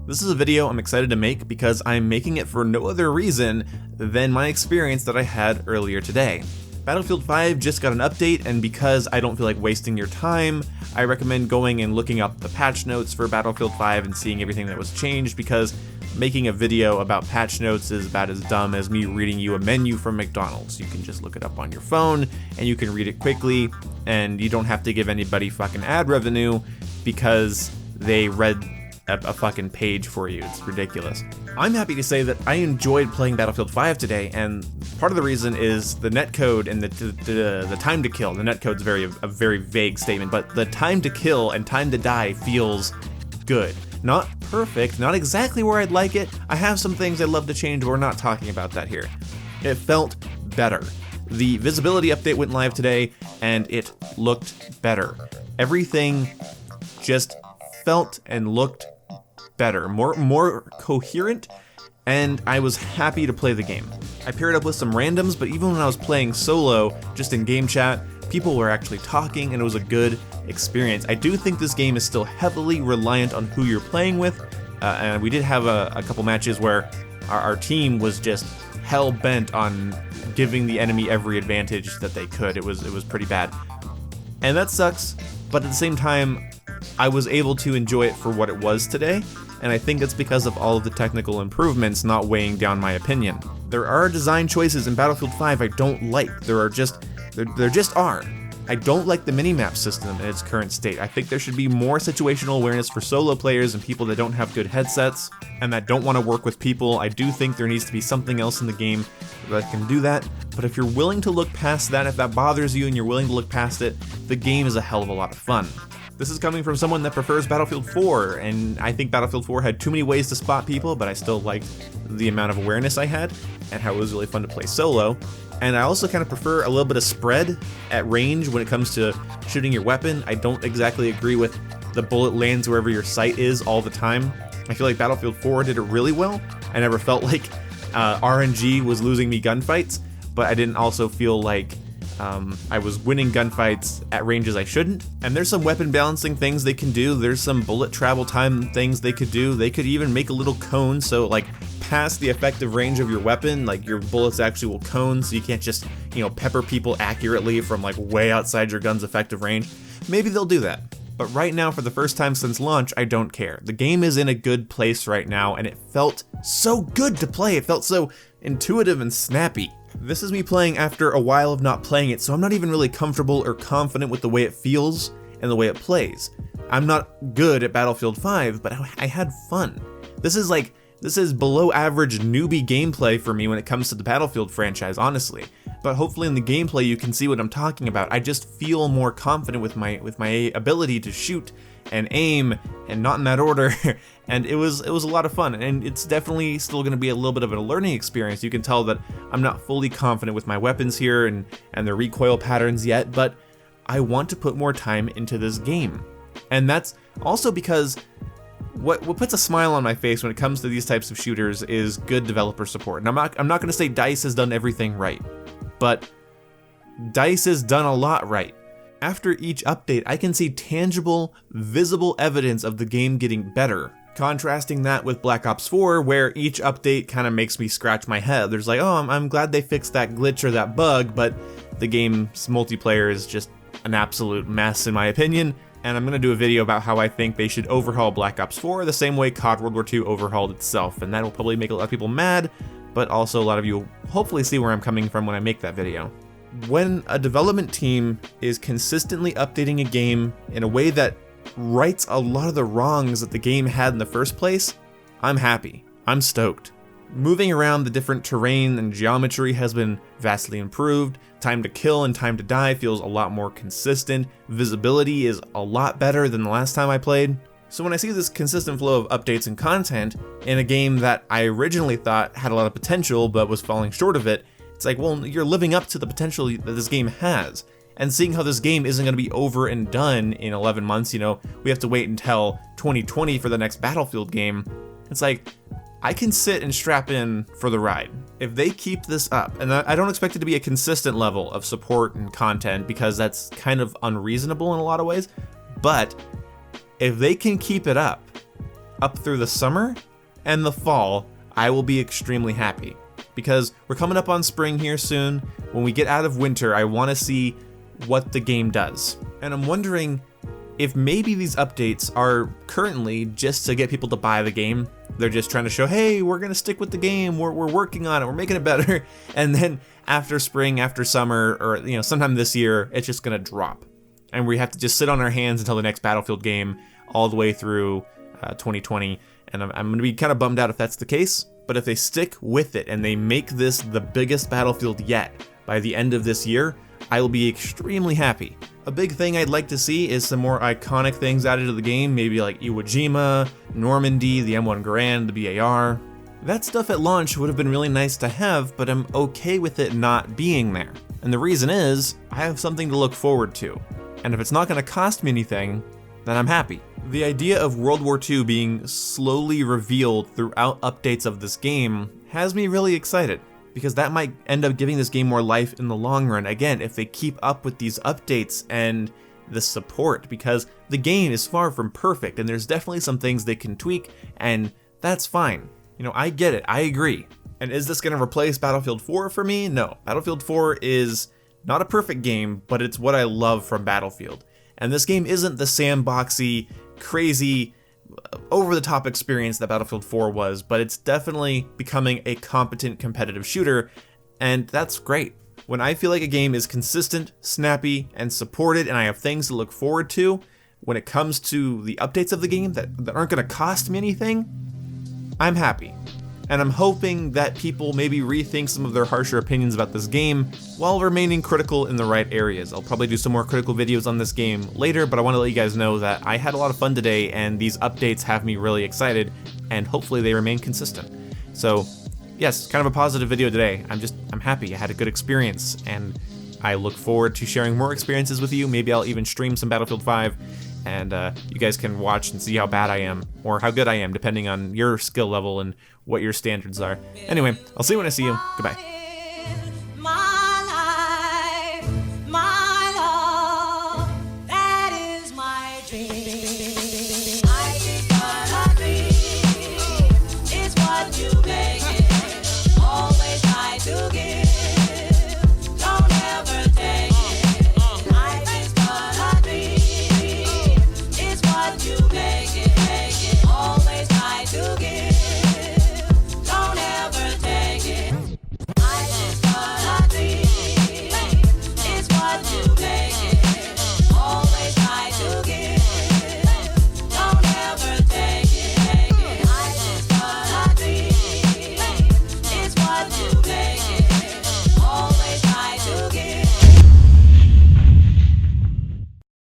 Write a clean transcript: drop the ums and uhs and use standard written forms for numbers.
This is a video I'm excited to make because I'm making it for no other reason than my experience that I had earlier today. Battlefield 5 just got an update, and because I don't feel like wasting your time, I recommend going and looking up the patch notes for Battlefield 5 and seeing everything that was changed, because making a video about patch notes is about as dumb as me reading you a menu from McDonald's. You can just look it up on your phone, and you can read it quickly, and you don't have to give anybody fucking ad revenue because they read a fucking page for you. It's ridiculous. I'm happy to say that I enjoyed playing Battlefield 5 today, and part of the reason is the netcode and the time to kill. The netcode's a very vague statement, but the time to kill and time to die feels good. Not perfect, not exactly where I'd like it. I have some things I'd love to change, but we're not talking about that here. It felt better. The visibility update went live today, and it looked better. Everything just felt and looked better, more coherent, and I was happy to play the game. I paired up with some randoms, but even when I was playing solo, just in game chat, people were actually talking, and it was a good experience. I do think this game is still heavily reliant on who you're playing with, and we did have a couple matches where our team was just hell-bent on giving the enemy every advantage that they could. It was pretty bad. And that sucks, but at the same time, I was able to enjoy it for what it was today, and I think it's because of all of the technical improvements not weighing down my opinion. There are design choices in Battlefield 5 I don't like. There just are. I don't like the minimap system in its current state. I think there should be more situational awareness for solo players and people that don't have good headsets and that don't want to work with people. I do think there needs to be something else in the game that can do that, but if you're willing to look past that, if that bothers you and you're willing to look past it, the game is a hell of a lot of fun. This is coming from someone that prefers Battlefield 4, and I think Battlefield 4 had too many ways to spot people, but I still liked the amount of awareness I had and how it was really fun to play solo. And I also kind of prefer a little bit of spread at range when it comes to shooting your weapon. I don't exactly agree with the bullet lands wherever your sight is all the time. I feel like Battlefield 4 did it really well. I never felt like RNG was losing me gunfights, but I didn't also feel like I was winning gunfights at ranges I shouldn't. And there's some weapon balancing things they can do. There's some bullet travel time things they could do. They could even make a little cone, so like past the effective range of your weapon, like your bullets actually will cone, so you can't just, pepper people accurately from like way outside your gun's effective range. Maybe they'll do that. But right now, for the first time since launch, I don't care. The game is in a good place right now, and it felt so good to play. It felt so intuitive and snappy. This is me playing after a while of not playing it, so I'm not even really comfortable or confident with the way it feels and the way it plays. I'm not good at Battlefield 5, but I had fun. This is below average newbie gameplay for me when it comes to the Battlefield franchise, honestly. But hopefully in the gameplay you can see what I'm talking about. I just feel more confident with my ability to shoot and aim, and not in that order. And it was a lot of fun, and it's definitely still going to be a little bit of a learning experience. You can tell that I'm not fully confident with my weapons here and their recoil patterns yet, but I want to put more time into this game. And that's also because what puts a smile on my face when it comes to these types of shooters is good developer support. And I'm not going to say DICE has done everything right, but DICE has done a lot right. After each update, I can see tangible, visible evidence of the game getting better. Contrasting that with Black Ops 4, where each update kind of makes me scratch my head. There's like, oh, I'm glad they fixed that glitch or that bug, but the game's multiplayer is just an absolute mess in my opinion. And I'm going to do a video about how I think they should overhaul Black Ops 4 the same way COD World War II overhauled itself. And that will probably make a lot of people mad, but also a lot of you will hopefully see where I'm coming from when I make that video. When a development team is consistently updating a game in a way that rights a lot of the wrongs that the game had in the first place, I'm happy. I'm stoked. Moving around the different terrain and geometry has been vastly improved. Time to kill and time to die feels a lot more consistent. Visibility is a lot better than the last time I played. So when I see this consistent flow of updates and content in a game that I originally thought had a lot of potential but was falling short of it, it's like, well, you're living up to the potential that this game has. And seeing how this game isn't going to be over and done in 11 months, we have to wait until 2020 for the next Battlefield game. It's like, I can sit and strap in for the ride. If they keep this up, and I don't expect it to be a consistent level of support and content because that's kind of unreasonable in a lot of ways, but if they can keep it up, up through the summer and the fall, I will be extremely happy. Because we're coming up on spring here soon. When we get out of winter, I want to see what the game does. And I'm wondering if maybe these updates are currently just to get people to buy the game. They're just trying to show, hey, we're going to stick with the game, we're working on it, we're making it better. And then after spring, after summer, or sometime this year, it's just going to drop. And we have to just sit on our hands until the next Battlefield game all the way through 2020. And I'm going to be kind of bummed out if that's the case. But if they stick with it and they make this the biggest Battlefield yet by the end of this year, I will be extremely happy. A big thing I'd like to see is some more iconic things added to the game, maybe like Iwo Jima, Normandy, the M1 Garand, the BAR. That stuff at launch would have been really nice to have, but I'm okay with it not being there. And the reason is, I have something to look forward to. And if it's not going to cost me anything, then I'm happy. The idea of World War II being slowly revealed throughout updates of this game has me really excited, because that might end up giving this game more life in the long run, again, if they keep up with these updates and the support, because the game is far from perfect, and there's definitely some things they can tweak, and that's fine. I get it, I agree. And is this going to replace Battlefield 4 for me? No. Battlefield 4 is not a perfect game, but it's what I love from Battlefield. And this game isn't the sandboxy, crazy, over-the-top experience that Battlefield 4 was, but it's definitely becoming a competent competitive shooter, and that's great. When I feel like a game is consistent, snappy, and supported, and I have things to look forward to, when it comes to the updates of the game that aren't going to cost me anything, I'm happy. And I'm hoping that people maybe rethink some of their harsher opinions about this game while remaining critical in the right areas. I'll probably do some more critical videos on this game later, but I want to let you guys know that I had a lot of fun today, and these updates have me really excited, and hopefully they remain consistent. So, yes, kind of a positive video today. I'm happy. I had a good experience, and I look forward to sharing more experiences with you. Maybe I'll even stream some Battlefield 5, and you guys can watch and see how bad I am, or how good I am, depending on your skill level and what your standards are. Anyway, I'll see you when I see you. Goodbye.